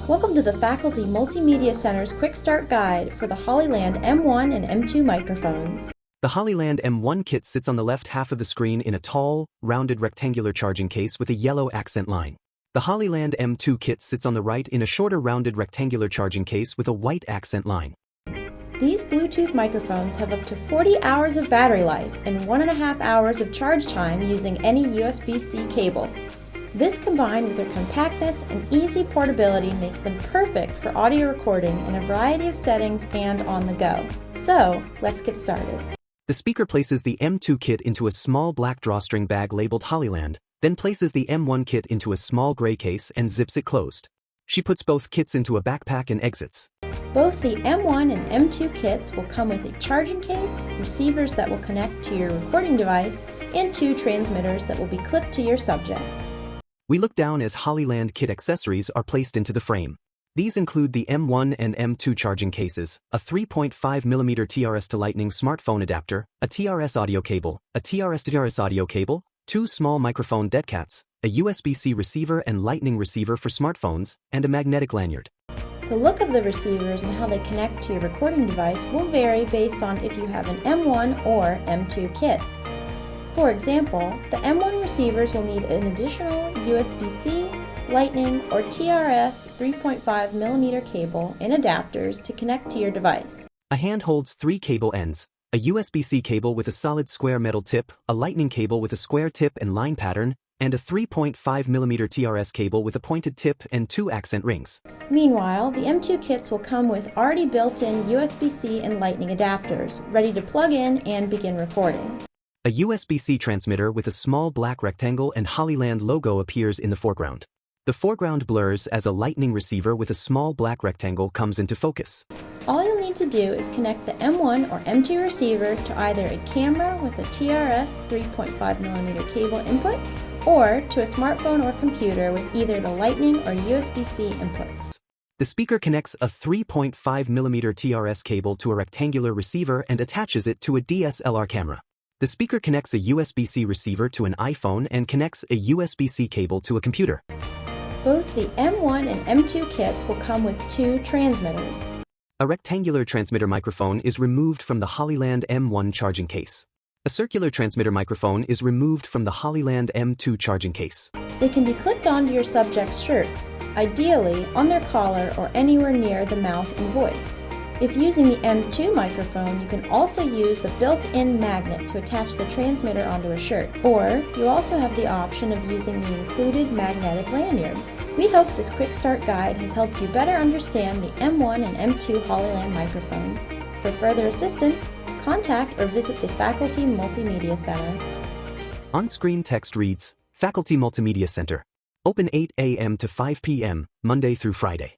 Welcome to the Faculty Multimedia Center's Quick Start Guide for the Hollyland M1 and M2 microphones. The Hollyland M1 kit sits on the left half of the screen in a tall, rounded rectangular charging case with a yellow accent line. The Hollyland M2 kit sits on the right in a shorter rounded rectangular charging case with a white accent line. These Bluetooth microphones have up to 40 hours of battery life and 1.5 hours of charge time using any USB-C cable. This combined with their compactness and easy portability makes them perfect for audio recording in a variety of settings and on the go. So, let's get started. The speaker places the M2 kit into a small black drawstring bag labeled Hollyland, then places the M1 kit into a small gray case and zips it closed. She puts both kits into a backpack and exits. Both the M1 and M2 kits will come with a charging case, receivers that will connect to your recording device, and 2 transmitters that will be clipped to your subjects. We look down as Hollyland kit accessories are placed into the frame. These include the M1 and M2 charging cases, a 3.5mm TRS to Lightning smartphone adapter, a TRS audio cable, a TRS to TRS audio cable, 2 small microphone dead cats, a USB-C receiver and Lightning receiver for smartphones, and a magnetic lanyard. The look of the receivers and how they connect to your recording device will vary based on if you have an M1 or M2 kit. For example, the M1 receivers will need an additional USB-C, Lightning, or TRS 3.5mm cable and adapters to connect to your device. A hand holds 3 cable ends, a USB-C cable with a solid square metal tip, a Lightning cable with a square tip and line pattern, and a 3.5mm TRS cable with a pointed tip and 2 accent rings. Meanwhile, the M2 kits will come with already built-in USB-C and Lightning adapters, ready to plug in and begin recording. A USB-C transmitter with a small black rectangle and Hollyland logo appears in the foreground. The foreground blurs as a Lightning receiver with a small black rectangle comes into focus. All you'll need to do is connect the M1 or M2 receiver to either a camera with a TRS 3.5mm cable input or to a smartphone or computer with either the Lightning or USB-C inputs. The speaker connects a 3.5mm TRS cable to a rectangular receiver and attaches it to a DSLR camera. The speaker connects a USB-C receiver to an iPhone and connects a USB-C cable to a computer. Both the M1 and M2 kits will come with 2 transmitters. A rectangular transmitter microphone is removed from the Hollyland M1 charging case. A circular transmitter microphone is removed from the Hollyland M2 charging case. They can be clipped onto your subject's shirts, ideally on their collar or anywhere near the mouth and voice. If using the M2 microphone, you can also use the built-in magnet to attach the transmitter onto a shirt, or you also have the option of using the included magnetic lanyard. We hope this quick start guide has helped you better understand the M1 and M2 Hollyland microphones. For further assistance, contact or visit the Faculty Multimedia Center. On-screen text reads, Faculty Multimedia Center. Open 8 a.m. to 5 p.m., Monday through Friday.